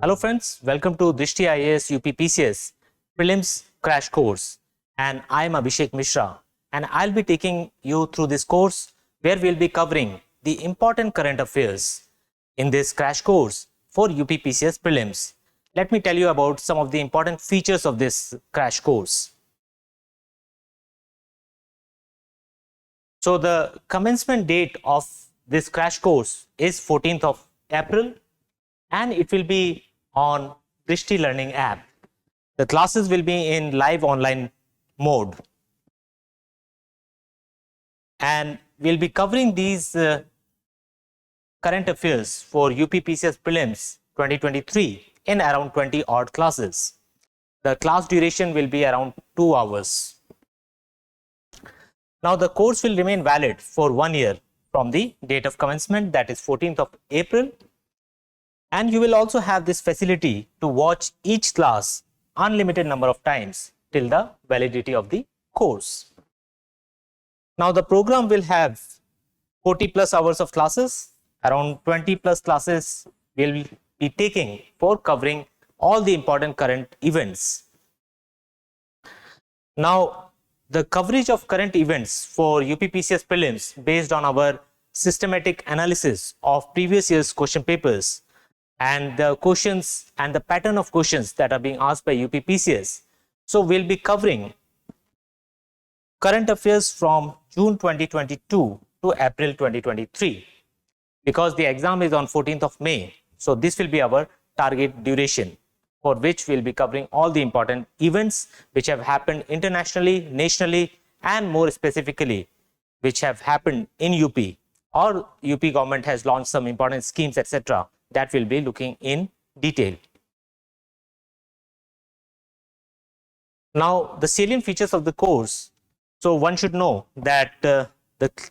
Hello friends, welcome to Drishti IAS UPPCS Prelims crash course, and I am Abhishek Mishra, and I'll be taking you through this course where we'll be covering the important current affairs in this crash course for UPPCS Prelims. Let me tell you about some of the important features of this crash course. So the commencement date of this crash course is 14th of April, and it will be on Drishti Learning App. The classes will be in live online mode, and we'll be covering these current affairs for UPPCS Prelims 2023 in around 20 odd classes. The class duration will be around 2 hours. Now the course will remain valid for 1 year from the date of commencement, that is 14th of April. And you will also have this facility to watch each class unlimited number of times till the validity of the course. Now the program will have 40 plus hours of classes, around 20 plus classes will be taking for covering all the important current events. Now the coverage of current events for UPPCS Prelims based on our systematic analysis of previous year's question papers and the questions and the pattern of questions that are being asked by UPPCS. So we'll be covering current affairs from June 2022 to April 2023 because the exam is on 14th of May. So this will be our target duration, for which we'll be covering all the important events which have happened internationally, nationally, and more specifically which have happened in UP, or UP government has launched some important schemes, etc. that we'll be looking in detail. Now the salient features of the course. So one should know that the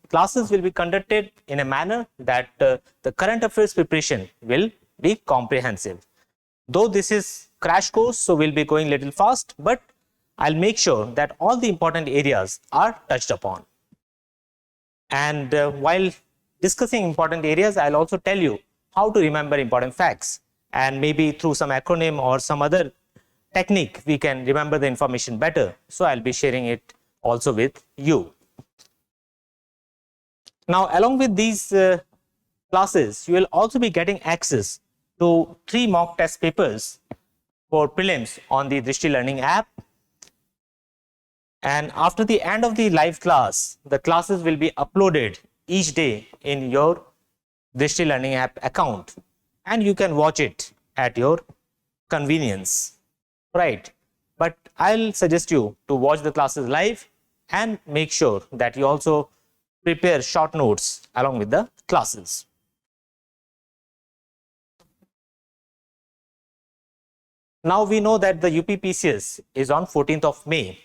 classes will be conducted in a manner that the current affairs preparation will be comprehensive. Though this is crash course, so we'll be going little fast, but I'll make sure that all the important areas are touched upon. And while discussing important areas, I'll also tell you how to remember important facts, and maybe through some acronym or some other technique we can remember the information better. So I'll be sharing it also with you. Now along with these classes, you will also be getting access to 3 mock test papers for prelims on the Drishti Learning App. And after the end of the live class, the classes will be uploaded each day in your Drishti Learning App account, and you can watch it at your convenience, right? But I'll suggest you to watch the classes live and make sure that you also prepare short notes along with the classes. Now we know that the UPPCS is on 14th of May.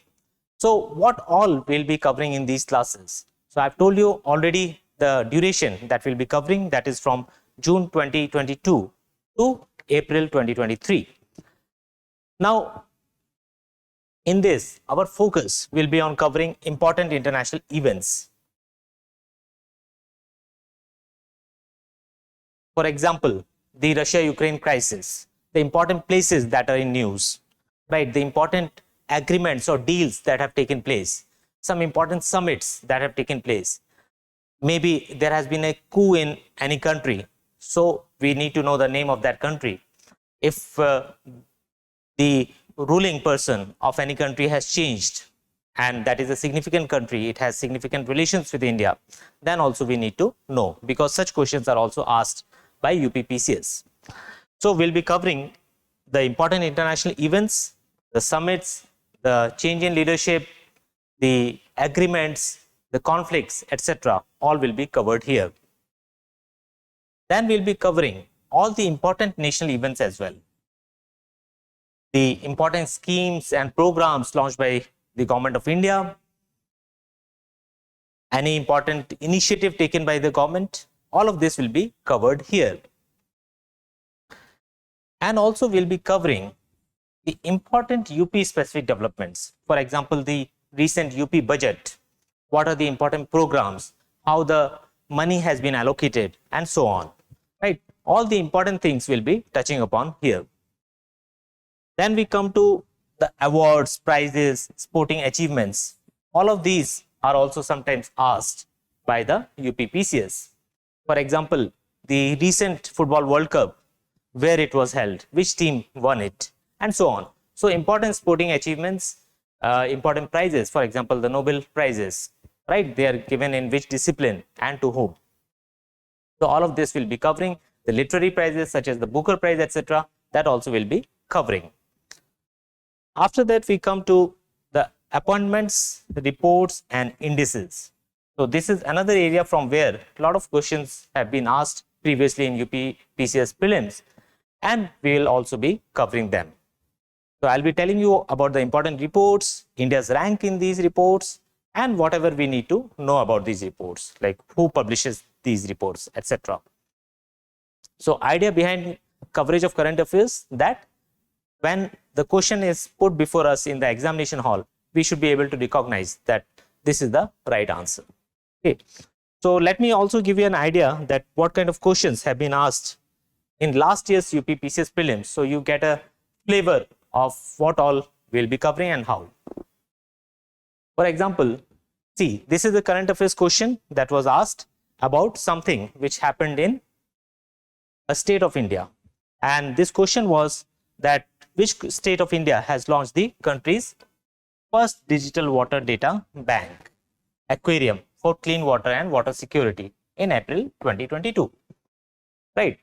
So what all we'll be covering in these classes? So I've told you already the duration that we'll be covering, that is from June 2022 to April 2023. Now in this, our focus will be on covering important international events. For example, the Russia-Ukraine crisis, the important places that are in news, right? The important agreements or deals that have taken place, some important summits that have taken place. Maybe there has been a coup in any country, so we need to know the name of that country. If the ruling person of any country has changed, and that is a significant country, it has significant relations with India, then also we need to know, because such questions are also asked by UPPCS. So we'll be covering the important international events, the summits, the change in leadership, the agreements, the conflicts, etc. all will be covered here. Then we'll be covering all the important national events as well. The important schemes and programs launched by the Government of India, any important initiative taken by the government, all of this will be covered here. And also we'll be covering the important UP specific developments. For example, the recent UP budget, what are the important programs, how the money has been allocated, and so on, right? All the important things will be touching upon here. Then we come to the awards, prizes, sporting achievements. All of these are also sometimes asked by the UPPCS. For example, the recent Football World Cup, where it was held, which team won it, and so on. So important sporting achievements, important prizes, for example, the Nobel prizes, right? They are given in which discipline and to whom. So all of this will be covering. The literary prizes such as the Booker Prize, etc., that also will be covering. After that, we come to the appointments, the reports, and indices. So this is another area from where a lot of questions have been asked previously in UPPCS Prelims, and we will also be covering them. So I'll be telling you about the important reports, India's rank in these reports, and whatever we need to know about these reports, like who publishes these reports, etc. So idea behind coverage of current affairs, that when the question is put before us in the examination hall, we should be able to recognize that this is the right answer. Okay. So let me also give you an idea that what kind of questions have been asked in last year's UPPCS Prelims. So you get a flavor of what all we'll be covering and how. For example, see, this is the current affairs question that was asked about something which happened in a state of India. And this question was that which state of India has launched the country's first digital water data bank, aquarium, for clean water and water security in April 2022. Right?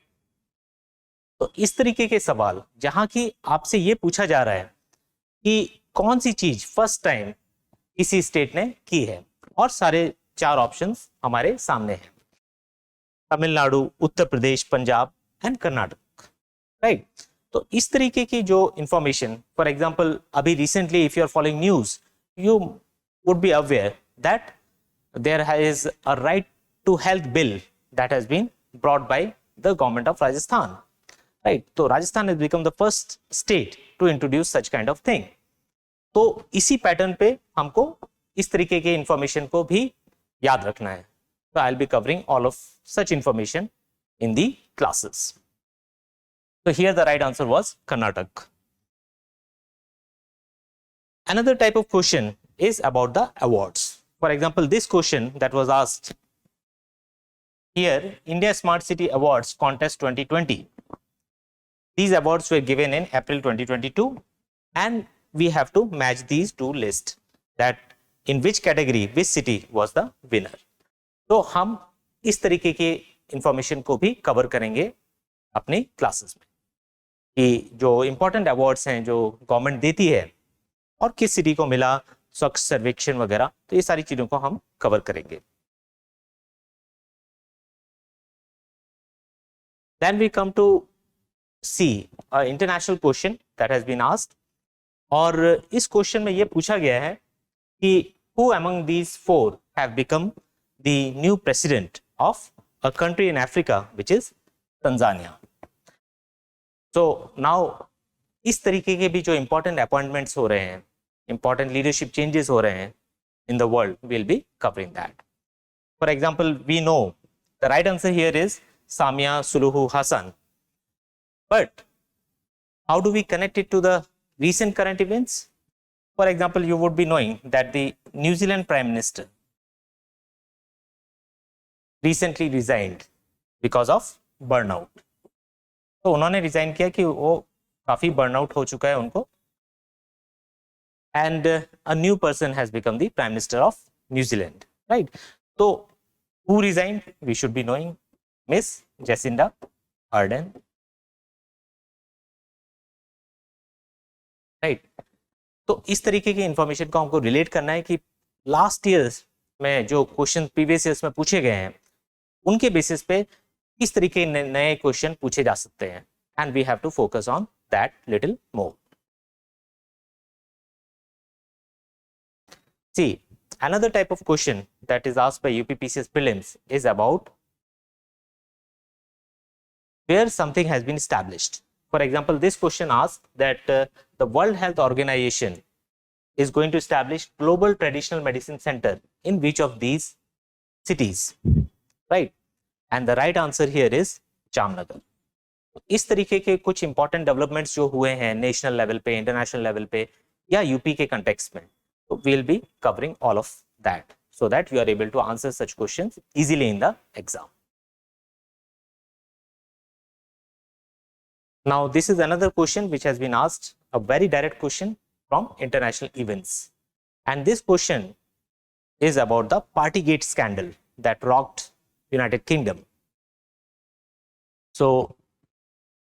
तो इस तरीके के सवाल जहां की आपसे ये पूछा जा रहा है कि कौन सी चीज फर्स्ट टाइम किसी स्टेट ने की है, और सारे 4 ऑप्शंस हमारे सामने हैं, तमिलनाडु, उत्तर प्रदेश, पंजाब एंड कर्नाटक, राइट। तो इस तरीके की जो इंफॉर्मेशन, फॉर एग्जांपल अभी recently if you are following news, you would be aware that there is a right to health bill that has been brought by the government of Rajasthan, right. तो Rajasthan has become the first state to introduce such kind of thing. तो इसी pattern पे हमको इस तरीके के information को भी याद रखना है। So I'll be covering all of such information in the classes. So here the right answer was Karnataka. Another type of question is about the awards. For example, this question that was asked here, India Smart City Awards Contest 2020. These awards were given in April 2022, and we have to match these two lists, that in which category which city was the winner. तो हम इस तरीके के information को भी cover करेंगे अपने classes में, कि जो इंपॉर्टेंट अवार्ड्स हैं जो गवर्नमेंट देती है और किस सिटी को मिला, स्वच्छ सर्वेक्षण वगैरह, तो ये सारी चीजों को हम कवर करेंगे। Then we come to see an international question that has been asked, और इस क्वेश्चन में ये पूछा गया है कि who among these 4 have become the new president of a country in Africa, which is Tanzania. So now इस तरीके के भी जो important appointments हो रहे हैं, important leadership changes हो रहे हैं in the world, we'll be covering that. For example, we know the right answer here is Samia Suluhu Hassan. But how do we connect it to the recent current events? For example, you would be knowing that the New Zealand Prime Minister recently resigned because of burnout. तो उन्होंने resign किया कि वो काफी burnout हो चुका है उनको, and a new person has become the Prime Minister of New Zealand, right? तो who resigned? We should be knowing Miss Jacinda Ardern, right? तो इस तरीके की इंफॉर्मेशन को हमको रिलेट करना है कि लास्ट ईयर्स में जो क्वेश्चन प्रीवियस ईयर्स में पूछे गए हैं उनके बेसिस पे किस तरीके नए क्वेश्चन पूछे जा सकते हैं, and we have to focus on that little more. See, another type of question that is asked by UPPCS Prelims is about where something has been established. For example, this question asks that the World Health Organization is going to establish Global Traditional Medicine Center in which of these cities, right? And the right answer here is Jamnagar. इस तरीके के कुछ important developments जो हुए हैं national level पे, international level पे या यूपी के कंटेक्स्ट में, तो we will be covering all of that so that you are able to answer such questions easily in the exam. Now this is another question which has been asked, a very direct question from international events, and this question is about the Partygate scandal that rocked United Kingdom. So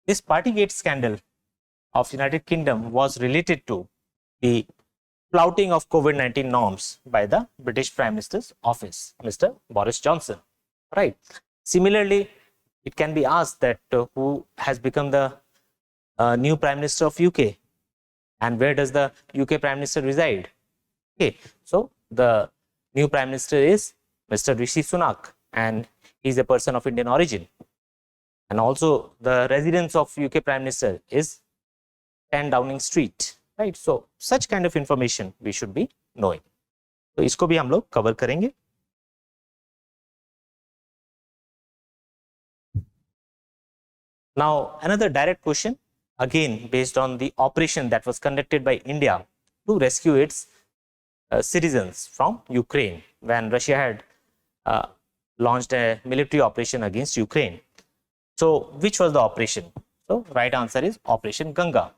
this Partygate scandal of United Kingdom was related to the flouting of COVID-19 norms by the British Prime Minister's office, Mr. Boris Johnson, right? Similarly, it can be asked that who has become the new Prime Minister of UK, and where does the UK Prime Minister reside? Okay, so the new Prime Minister is Mr. Rishi Sunak, and he is a person of Indian origin. And also the residence of UK Prime Minister is 10 Downing Street. Right, so such kind of information we should be knowing. तो इसको भी हम लोग cover करेंगे. Now another direct question, again based on the operation that was conducted by India to rescue its citizens from Ukraine when Russia had launched a military operation against Ukraine. So which was the operation? So right answer is Operation Ganga.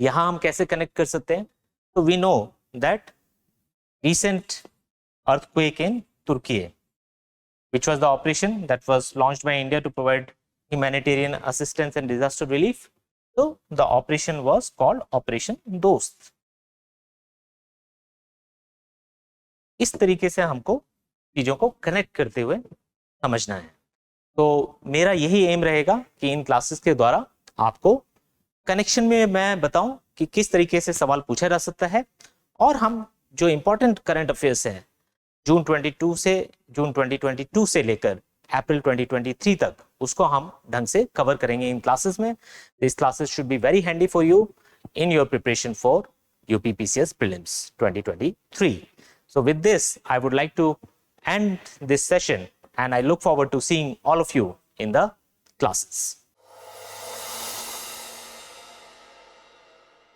यहां हम कैसे connect कर सकते हैं? तो we know that recent earthquake in Turkey, which was the operation that was launched by India to provide humanitarian assistance and disaster relief. So the operation was called Operation Dost. इस तरीके से हमको चीजों को कनेक्ट करते हुए समझना है. तो मेरा यही एम रहेगा कि इन क्लासेस के द्वारा आपको कनेक्शन में मैं बताऊं कि किस तरीके से सवाल पूछा जा सकता है, और हम जो इंपॉर्टेंट करंट अफेयर्स हैं जून 2022 से लेकर अप्रैल 2023 तक, उसको हम ढंग से कवर करेंगे इन क्लासेस में. This classes should be very handy for you in your preparation for UPPCS Prelims 2023. So with this, I would like to end this session, and I look forward to seeing all of you in the classes.